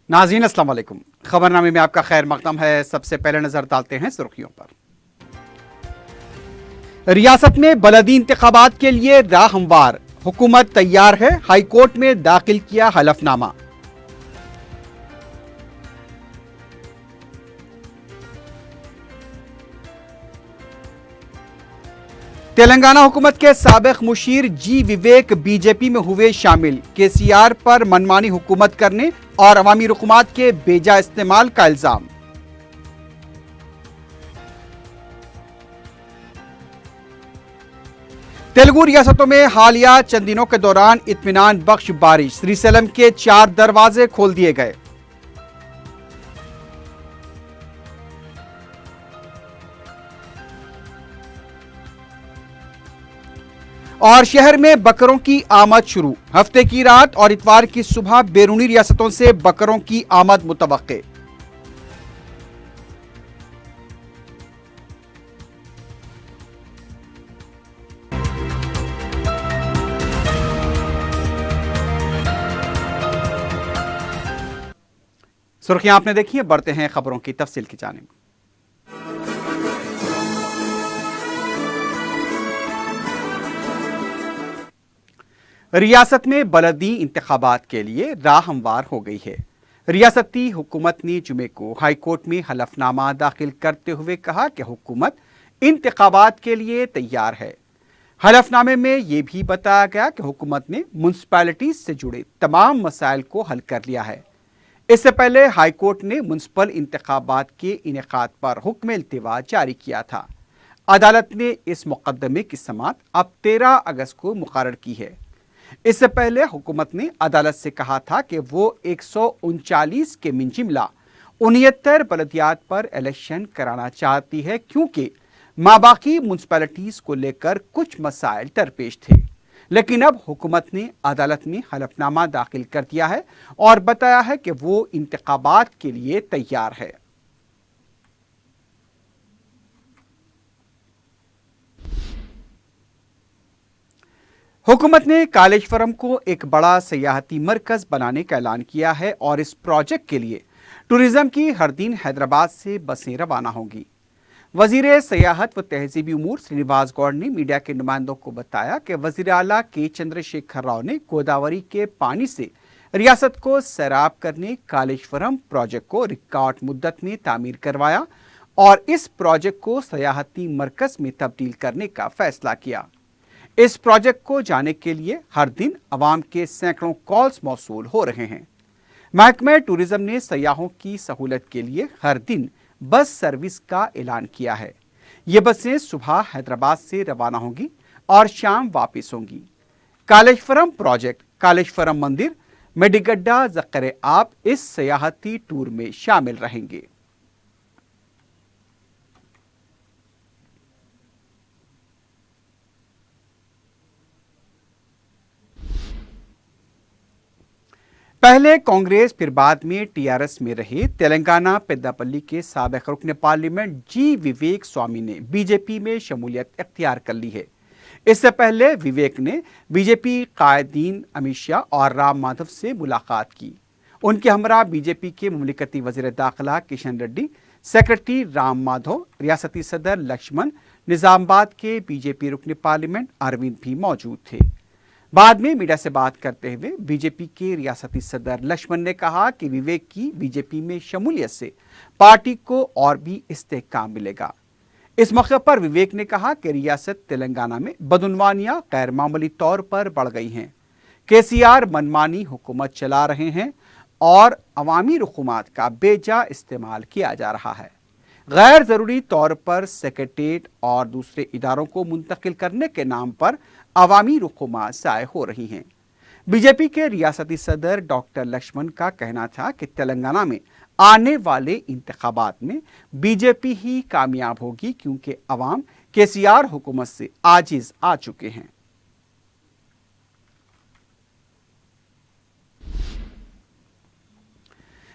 नाज़रीन अस्सलाम वालेकुम। खबरनामे में आपका खैर मकदम है। सबसे पहले नजर डालते हैं सुर्खियों पर। रियासत में बलदी इंतखाबात के लिए राह हमवार, हुकूमत तैयार है, हाईकोर्ट में दाखिल किया हलफनामा। तेलंगाना हुकूमत के साबिक मुशीर जी विवेक बीजेपी में हुए शामिल, केसीआर पर मनमानी हुकूमत करने और अवामी रुकूमात के बेजा इस्तेमाल का इल्जाम। तेलुगु रियासतों में हालिया चंद दिनों के दौरान इत्मीनान बख्श बारिश, श्रीसेलम के 4 दरवाजे खोल दिए गए। और शहर में बकरों की आमद शुरू, हफ्ते की रात और इतवार की सुबह बैरूनी रियासतों से बकरों की आमद मुतवक्के। सुर्खियां आपने देखी है, बढ़ते हैं खबरों की तफसील की जानिब। रियासत में बलदी इंतखाबात के लिए राह हमवार हो गई है। रियासती हुकूमत ने जुमे को हाईकोर्ट में हलफनामा दाखिल करते हुए कहा कि हुकूमत इंतखाबात के लिए तैयार है। हलफनामे में यह भी बताया गया कि हुकूमत ने म्यूनसिपैलिटीज से जुड़े तमाम मसाइल को हल कर लिया है। इससे पहले हाईकोर्ट ने म्यूनसिपल इंतखाबात के इनेकाद पर हुक्म इल्तिवा जारी किया था। अदालत ने इस मुकदमे की समाअत अब 13 अगस्त को मुकर्रर की है। इससे पहले हुकूमत ने अदालत से कहा था कि वो 139 के मिन जुमला 69 बलदियात पर इलेक्शन कराना चाहती है, क्योंकि माबाकी म्यूनसिपैलिटीज को लेकर कुछ मसाइल दरपेश थे। लेकिन अब हुकूमत ने अदालत में हलफनामा दाखिल कर दिया है और बताया है कि वो इंतखाबात के लिए तैयार है। हुकूमत ने कालेश्वरम को एक बड़ा सियाहती मरकज बनाने का ऐलान किया है और इस प्रोजेक्ट के लिए टूरिज्म की हर दिन हैदराबाद से बसें रवाना होंगी। वजीर सियाहत व तहजीबी उमूर श्रीनिवास गौड़ ने मीडिया के नुमाइंदों को बताया कि वजीर आला के चंद्रशेखर राव ने गोदावरी के पानी से रियासत को सैराब करने कालेश्वरम प्रोजेक्ट को रिकॉर्ड मुद्दत में तामीर करवाया और इस प्रोजेक्ट को सियाहती मरकज में तब्दील करने का फैसला किया। इस प्रोजेक्ट को जाने के लिए हर दिन अवाम के सैकड़ों कॉल्स मौसूल हो रहे हैं। महकमे टूरिज्म ने सयाहों की सहूलत के लिए हर दिन बस सर्विस का ऐलान किया है। ये बसें सुबह हैदराबाद से रवाना होंगी और शाम वापस होंगी। कालेश्वरम प्रोजेक्ट, कालेश्वरम मंदिर, मेडिगड्डा, ज़क्र आब इस सयाहती टूर में शामिल रहेंगे। पहले कांग्रेस फिर बाद में टीआरएस में रहे तेलंगाना पेद्दापल्ली के साबिक रुकन पार्लियामेंट जी विवेक स्वामी ने बीजेपी में शमूलियत इख्तियार कर ली है। इससे पहले विवेक ने बीजेपी कायदीन अमित शाह और राम माधव से मुलाकात की। उनके हमरा बीजेपी के मुमलिकती वजीर दाखिला किशन रेड्डी, सेक्रेटरी राम माधव, रियासती सदर लक्ष्मण, निजामाबाद के बीजेपी रुकन पार्लियामेंट अरविंद भी मौजूद थे। बाद में मीडिया से बात करते हुए बीजेपी के रियासती सदर लक्ष्मण ने कहा कि विवेक की बीजेपी में शमूलियत से पार्टी को और भी इस्तेहकाम मिलेगा। इस मौके पर विवेक ने कहा कि रियासत तेलंगाना में बदउनवानियां गैर मामूली तौर पर बढ़ गई हैं। केसीआर मनमानी हुकूमत चला रहे हैं और अवामी रुकूमात का बेजा इस्तेमाल किया जा रहा है। गैर जरूरी तौर पर सेक्रेटेरिएट और दूसरे इदारों को मुंतकिल करने के नाम पर अवामी रुकूमात ज़ाय हो रही हैं। बीजेपी के रियासती सदर डॉक्टर लक्ष्मण का कहना था कि तेलंगाना में आने वाले इंतखाबात में बीजेपी ही कामयाब होगी, क्योंकि अवाम केसीआर हुकूमत से आजिज आ चुके हैं।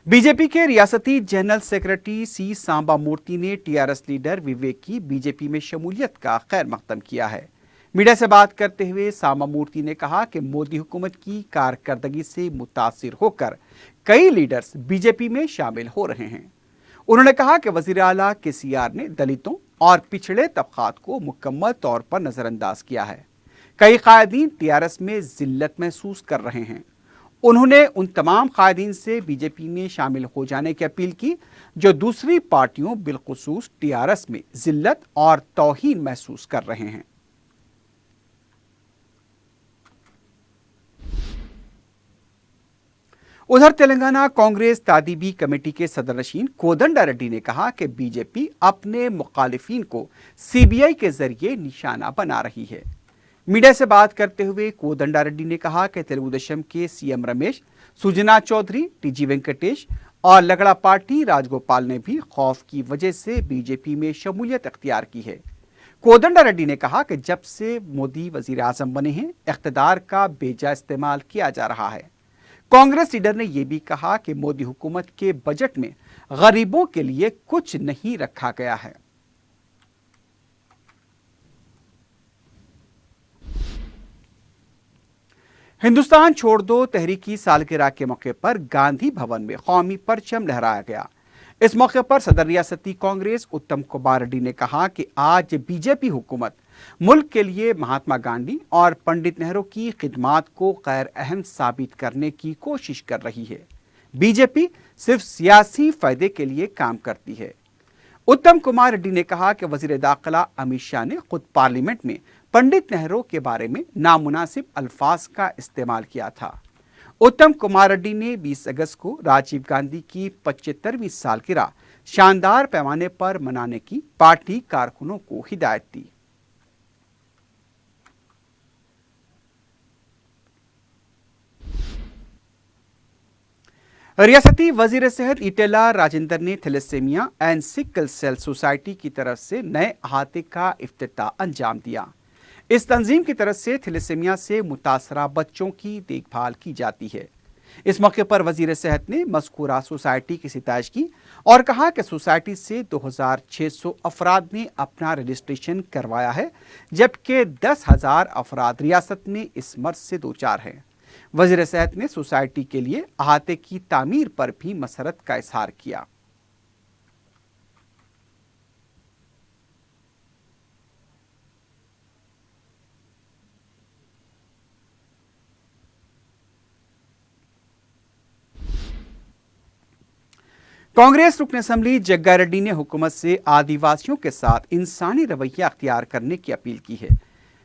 बीजेपी के रियासती जनरल सेक्रेटरी सी सांबा मूर्ति ने टीआरएस लीडर विवेक की बीजेपी में शमूलियत का खैर मकदम किया है। मीडिया से बात करते हुए सामा मूर्ति ने कहा कि मोदी हुकूमत की कारकर्दगी से मुतासिर होकर कई लीडर्स बीजेपी में शामिल हो रहे हैं। उन्होंने कहा कि वजीर आला केसीआर ने दलितों और पिछड़े तबकात को मुकम्मल तौर पर नजरअंदाज किया है। कई कायदीन टीआरएस में जिल्लत महसूस कर रहे हैं। उन्होंने उन तमाम कायदीन से बीजेपी में शामिल हो जाने की अपील की जो दूसरी पार्टियों बिलखुसूस टीआरएस में जिल्लत और तौहीन महसूस कर रहे हैं। उधर तेलंगाना कांग्रेस तादीबी कमेटी के सदरनशीन कोदंडा रेड्डी ने कहा कि बीजेपी अपने मुखालिफिन को सीबीआई के जरिए निशाना बना रही है। मीडिया से बात करते हुए कोदंडा रेड्डी ने कहा कि तेलुगुदेशम के सीएम रमेश, सुजना चौधरी, टीजी वेंकटेश और लगड़ा पार्टी राजगोपाल ने भी खौफ की वजह से बीजेपी में शमूलियत अख्तियार की है। कोदंडा रेड्डी ने कहा कि जब से मोदी वजीर आजम बने हैं, इख्तिदार का बेजा इस्तेमाल किया जा रहा है। कांग्रेस लीडर ने यह भी कहा कि मोदी हुकूमत के बजट में गरीबों के लिए कुछ नहीं रखा गया है। हिंदुस्तान छोड़ दो तहरीकी सालगिरह के मौके पर गांधी भवन में कौमी परचम लहराया गया। इस मौके पर सदर रियासती कांग्रेस उत्तम कुमार रेड्डी ने कहा कि आज बीजेपी हुकूमत मुल्क के लिए महात्मा गांधी और पंडित नेहरू की खिदमात को गैर अहम साबित करने की कोशिश कर रही है। बीजेपी सिर्फ सियासी फायदे के लिए काम करती है। उत्तम कुमार रेड्डी ने कहा कि वजीर दाखिला अमित शाह ने खुद पार्लियामेंट में पंडित नेहरू के बारे में नामुनासिब अल्फाज का इस्तेमाल किया था। उत्तम कुमार रेड्डी ने 20 अगस्त को राजीव गांधी की 75वीं सालगिरह शानदार पैमाने पर मनाने की पार्टी कारकुनों को हिदायत दी। रियासती वजीर सेहत इटेला राजेंद्र ने thalassemia and sickle cell society की तरफ से नए अहाते का इफ्तिताह अंजाम दिया। इस तंजीम की तरफ से थैलेसेमिया से मुतासरा बच्चों की देखभाल की जाती है। इस मौके पर वजीर सेहत ने मज़कूरा सोसाइटी की सिताइश की और कहा कि सोसाइटी से 2600 अफराद ने अपना रजिस्ट्रेशन करवाया है, जबकि 10,000 अफराद रियासत में इस मर्ज से दो चार हैं। वजीर सेहत ने सोसाइटी के लिए अहाते की तामीर पर भी मसरत का इजहार किया। कांग्रेस रुकन असम्बली जग्गा रेड्डी ने हुकूमत से आदिवासियों के साथ इंसानी रवैया अख्तियार करने की अपील की है।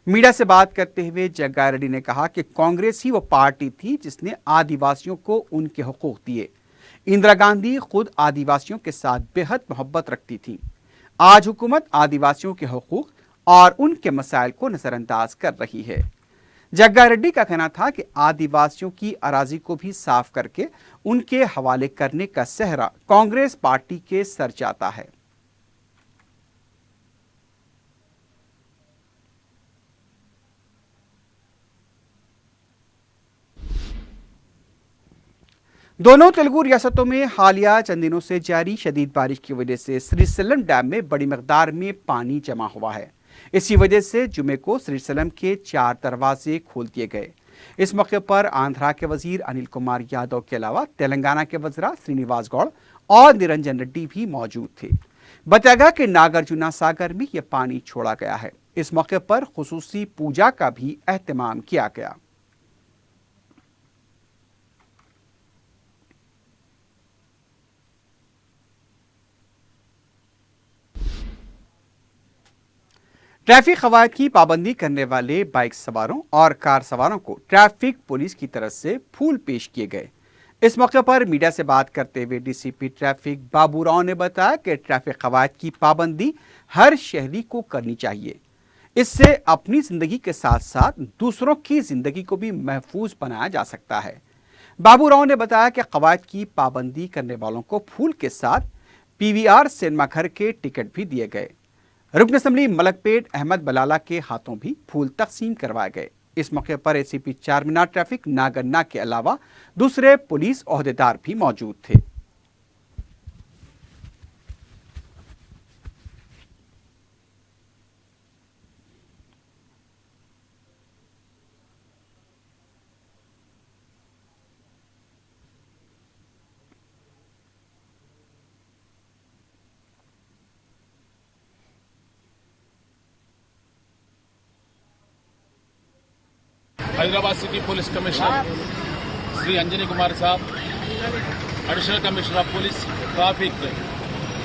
मीडिया से बात करते हुए जग्गा रेड्डी ने कहा कि कांग्रेस ही वो पार्टी थी जिसने आदिवासियों को उनके हुकूक दिए। इंदिरा गांधी खुद आदिवासियों के साथ बेहद मोहब्बत रखती थी। आज हुकूमत आदिवासियों के हुकूक और उनके मसाइल को नजरअंदाज कर रही है। जग्गा रेड्डी का कहना था कि आदिवासियों की अराजी को भी साफ करके उनके हवाले करने का सहरा कांग्रेस पार्टी के सर जाता है। दोनों तेलुगु रियासतों में हालिया चंद दिनों से जारी शदीद बारिश की वजह से श्रीशैलम डैम में बड़ी मकदार में पानी जमा हुआ है। इसी वजह से जुमे को श्रीशैलम के 4 दरवाजे खोल दिए गए। इस मौके पर आंध्रा के वजीर अनिल कुमार यादव के अलावा तेलंगाना के वज़रा श्रीनिवास गौड़ और निरंजन रेड्डी भी मौजूद थे। बताया गया कि नागार्जुना सागर में यह पानी छोड़ा गया है। इस मौके पर खुसूसी पूजा का भी एहतमाम किया गया। ट्रैफिक कवायद की पाबंदी करने वाले बाइक सवारों और कार सवारों को ट्रैफिक पुलिस की तरफ से फूल पेश किए गए। इस मौके पर मीडिया से बात करते हुए डीसीपी ट्रैफिक बाबू राव ने बताया कि ट्रैफिक कवायद की पाबंदी हर शहरी को करनी चाहिए। इससे अपनी जिंदगी के साथ साथ दूसरों की जिंदगी को भी महफूज बनाया जा सकता है। बाबू राव ने बताया कि कवायद की पाबंदी करने वालों को फूल के साथ पीवीआर सिनेमा घर के टिकट भी दिए गए। रुकन असम्बली मलकपेट अहमद बलाला के हाथों भी फूल तकसीम करवाए गए। इस मौके पर एसीपी चारमीनार ट्रैफिक नागन्ना के अलावा दूसरे पुलिस ओहदेदार भी मौजूद थे। Hyderabad city police commissioner Shri Anjani Kumar साहब, additional commissioner of police traffic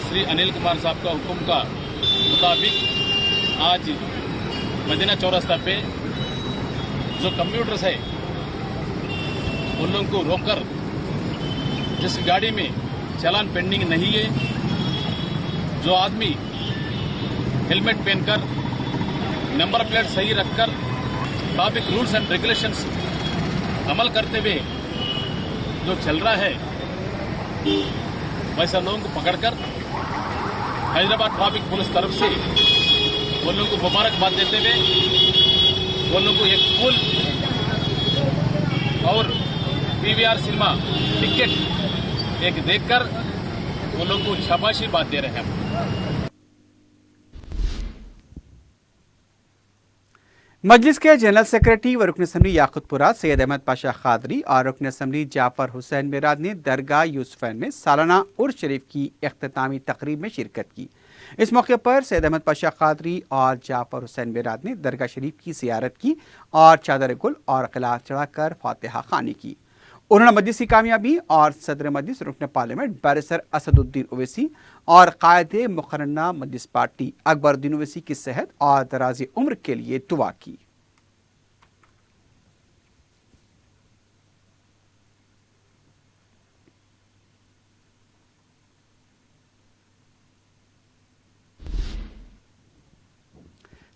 Shri Anil Kumar साहब का हुक्म का मुताबिक आज मदीना चौरास्ता पे जो कम्यूटर्स है उन लोगों को रोककर जिस गाड़ी में चालान पेंडिंग नहीं है, जो आदमी हेलमेट पहनकर नंबर प्लेट सही रखकर ट्रैफिक रूल्स एंड रेगुलेशंस अमल करते हुए जो चल रहा है, वैसा लोगों को पकड़कर हैदराबाद ट्रैफिक पुलिस तरफ से वो लोगों को मुबारकबाद देते हुए वो लोगों को एक फुल और पीवीआर सिनेमा टिकट एक देकर वो लोगों को शाबाशी बात दे रहे हैं। मजलिस के जनरल सेक्रेटरी व रुकन असम्बली याकुतपुरा सैयद अहमद पाशा खादरी और रुकन असम्बली जाफर हुसैन मिराद ने दरगाह यूसुफैन में सालाना उर्स शरीफ की इख्तितामी तकरीब में शिरकत की। इस मौके पर सैयद अहमद पाशा खादरी और जाफर हुसैन मिराद ने दरगाह शरीफ की जियारत की और चादर गुल और क़िलात चढ़ाकर फातिहा ख़ानी की। उन्होंने मजलिस की कामयाबी और सदर मजलिस रुकन पार्लियामेंट बैरिस्टर असदुद्दीन ओवैसी और कायदे मुकर्रना मजलिस पार्टी अकबरुद्दीन ओवैसी की सेहत और दराज़ी उम्र के लिए दुआ की।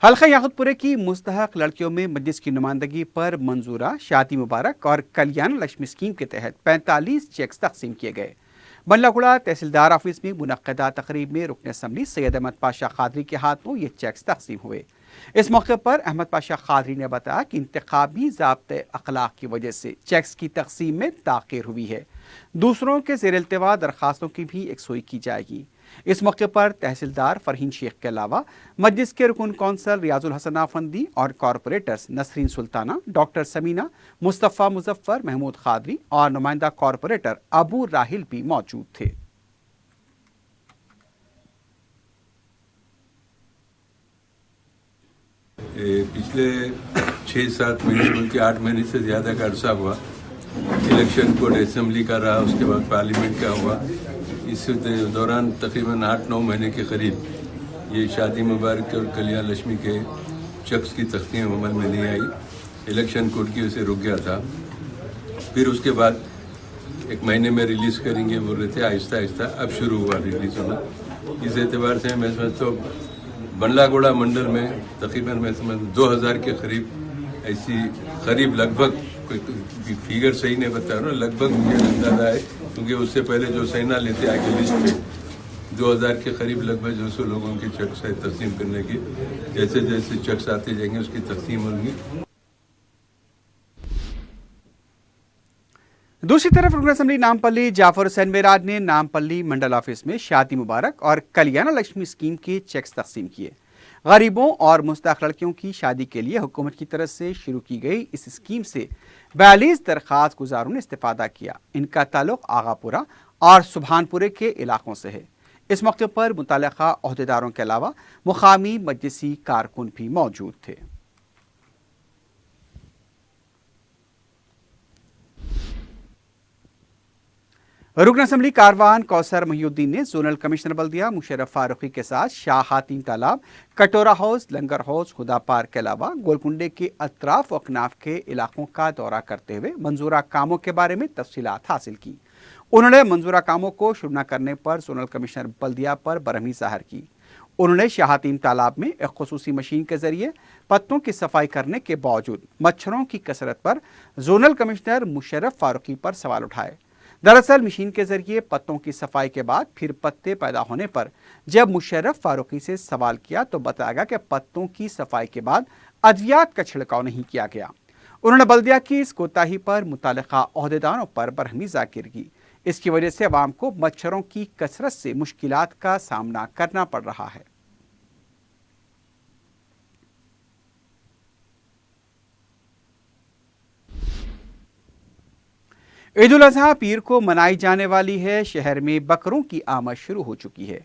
हल्का याकुतपुरे की मुस्तहक लड़कियों में मजलिस की नुमाइंदगी पर मंजूरा शादी मुबारक और कल्याण लक्ष्मी स्कीम के तहत 45 चेक्स तकसीम किए गए। बल्लागुड़ा तहसीलदार ऑफिस में मुनक्कदा तकरीब में रुकन असम्बली सैयद अहमद पाशा खादरी के हाथों ये चेक्स तकसीम हुए। इस मौके पर अहमद पाशा खादरी ने बताया कि इंतखाबी ज़ाब्ते अखलाक की वजह से चेक्स की तकसीम में ताख़ीर हुई है। दूसरों के ज़ेर इल्तिवा दरखास्तों की भी यकसुई की जाएगी। इस मौके पर तहसीलदार फरहीन शेख के अलावा मजलिस के रुकन कौंसल रियाजुल हसन आफंदी और कॉरपोरेटर्स नसरीन सुल्ताना, डॉक्टर समीना, मुस्तफ़ा मुजफ्फर, महमूद खादरी और नुमाइंदा कॉरपोरेटर अबू राहिल भी मौजूद थे। पिछले 6-7 महीने बल्कि 8 महीने से ज़्यादा का अरसा हुआ इलेक्शन कोड असेंबली का रहा, उसके बाद पार्लियामेंट का हुआ। इस दौरान तकरीबन 8-9 महीने के करीब ये शादी मुबारक और कल्याण लक्ष्मी के चेक्स की तख्तीम अमल में नहीं आई। इलेक्शन कोड की वजह से रुक गया था। फिर उसके बाद 1 महीने में रिलीज़ करेंगे बोल रहे थे, आहिस्ता आहिस्ता अब शुरू हुआ रिलीज़ होना। इस एतबार से मैं समझता हूँ बंडलागुड़ा मंडल में तकरीबन मैं समझ 2000 के करीब ऐसी करीब लगभग कोई फिगर सही नहीं बता रहा, लगभग मुझे अंदाजा है क्योंकि उससे पहले जो सेना लेते आगे लिस्ट पे 2000 के करीब लगभग 200 लोगों की चेक्स है तकसीम करने की। जैसे जैसे चेक्स आते जाएंगे उसकी तकसीम होगी। दूसरी तरफ रुकन असम्बली नामपल्ली जाफर हुसैन मिराद ने नामपल्ली मंडल ऑफिस में शादी मुबारक और कल्याण लक्ष्मी स्कीम के चेक्स तकसीम किए। गरीबों और मुस्तहक लड़कियों की शादी के लिए हुकूमत की तरफ से शुरू की गई इस स्कीम से 42 दरख्वास्त गुजारों ने इस्तेफादा किया। इनका ताल्लुक आगापुरा और सुभानपुरे के इलाकों से है। इस मौके पर मुतल्लिका ओहदेदारों के अलावा मुकामी मजलिसी कारकुन भी मौजूद थे। रुकन असम्बली कारवान कौसर महिउद्दीन ने जोनल कमिश्नर बल्दिया मुशर्रफ फारूकी के साथ शाह हातिम तालाब, कटोरा हाउस, लंगर हाउस, खुदा पार्क के अलावा गोलकुंडे के अतराफ व अकनाफ के इलाकों का दौरा करते हुए मंजूरा कामों के बारे में तफसीलात हासिल की। उन्होंने मंजूरा कामों को शुरू न करने पर जोनल कमिश्नर बल्दिया पर बरहमी जाहिर की। उन्होंने शाह हातिम तालाब में एक खुसूसी मशीन के जरिए पत्तों की सफाई करने के बावजूद मच्छरों की कसरत पर जोनल कमिश्नर मुशर्रफ फारूकी पर सवाल उठाए। दरअसल मशीन के जरिए पत्तों की सफाई के बाद फिर पत्ते पैदा होने पर जब मुशर्रफ फारूकी से सवाल किया तो बताया गया कि पत्तों की सफाई के बाद अद्वियात का छिड़काव नहीं किया गया। उन्होंने बल्दिया की इस कोताही पर मुतल्लिका ओहदेदारों पर बरहमी जाहिर की। इसकी वजह से अवाम को मच्छरों की कसरत से मुश्किलात का सामना करना पड़ रहा है। ईद उल अजहा पीर को मनाई जाने वाली है। शहर में बकरों की आमद शुरू हो चुकी है।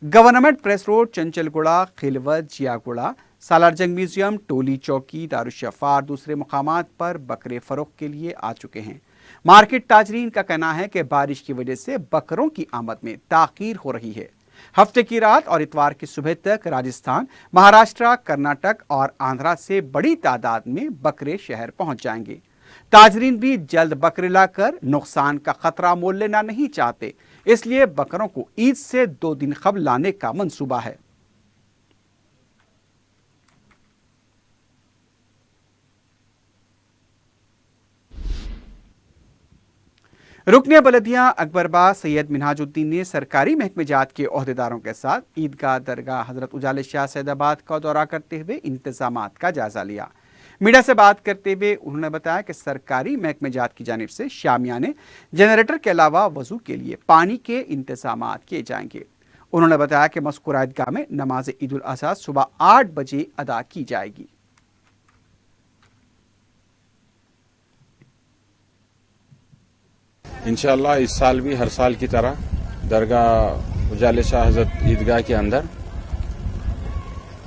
Government press road, Chanchalguda, Khilwat, Ziaguda, Salar Jung museum, टोली चौकी, दारुशफा और दूसरे मुकामात पर बकरे फरोख्त के लिए आ चुके हैं। मार्केट ताजरीन का कहना है कि बारिश की वजह से बकरों की आमद में ताखीर हो रही है। हफ्ते की रात और इतवार की सुबह तक राजस्थान, महाराष्ट्र, कर्नाटक और आंध्रा से बड़ी तादाद में बकरे शहर पहुंच जाएंगे। ताजरीन भी जल्द बकरे लाकर नुकसान का खतरा मोल लेना नहीं चाहते, इसलिए बकरों को ईद से 2 दिन कबल लाने का मंसूबा है। रुकने बलदिया अकबरबाद सैयद मिनहाजुद्दीन ने सरकारी महकमे जात के ओहदेदारों के साथ ईदगाह दरगाह हजरत उजाले शाह सैदाबाद का दौरा करते हुए इंतजामात का जायजा लिया। मीडिया से बात करते हुए उन्होंने बताया कि सरकारी महकमे जात की जानिब से शामियाने, जनरेटर के अलावा वजू के लिए पानी के इंतजामात किए जाएंगे। उन्होंने बताया कि मज़कूरा ईदगाह में नमाज ईद उल अज़हा सुबह 8 बजे अदा की जाएगी। इंशाअल्लाह इस साल भी हर साल की तरह दरगाह उजाले शाह हज़रत ईदगाह के अंदर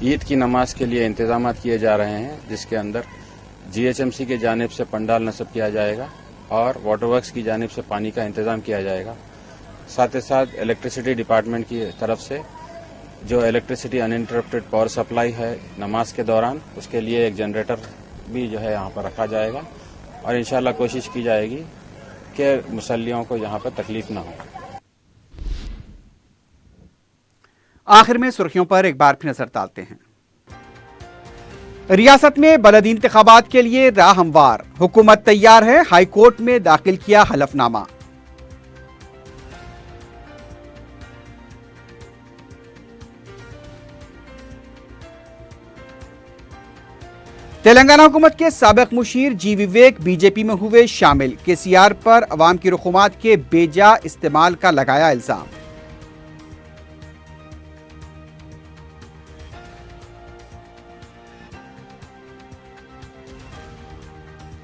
ईद की नमाज के लिए इंतजामात किए जा रहे हैं, जिसके अंदर जीएचएमसी के जानिब से पंडाल नस्ब किया जाएगा और वाटर वर्क्स की जानिब से पानी का इंतजाम किया जाएगा। साथ ही साथ इलेक्ट्रिसिटी डिपार्टमेंट की तरफ से जो इलेक्ट्रिसिटी अनइंटरप्टेड पावर सप्लाई है नमाज के दौरान, उसके लिए एक जनरेटर भी जो है यहाँ पर रखा जाएगा और इंशाअल्लाह कोशिश की जाएगी कि मुसल्लियों को यहाँ पर तकलीफ न हो। आखिर में सुर्खियों पर एक बार फिर नजर डालते हैं। रियासत में बलदी इंतखाबात के लिए राह हमवार, हुकूमत तैयार है, हाई कोर्ट में दाखिल किया हलफनामा। तेलंगाना हुकूमत के साबिक मुशीर जी विवेक बीजेपी में हुए शामिल, केसीआर पर अवाम की रकूमात के बेजा इस्तेमाल का लगाया इल्जाम।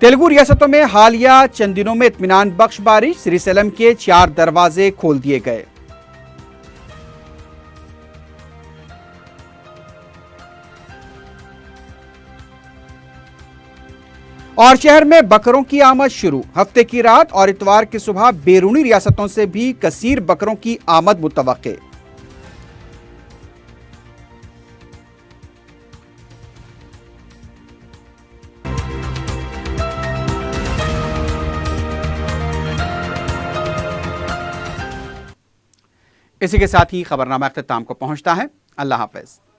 तेलुगु रियासतों में हालिया चंद दिनों में इत्मीनान बख्श बारिश, श्रीसेलम के 4 दरवाजे खोल दिए गए। और शहर में बकरों की आमद शुरू, हफ्ते की रात और इतवार की सुबह बैरूनी रियासतों से भी कसीर बकरों की आमद मुतवक्के। इसी के साथ ही खबरनामा अख्ताम को पहुंचता है। अल्लाह हाफ़िज़।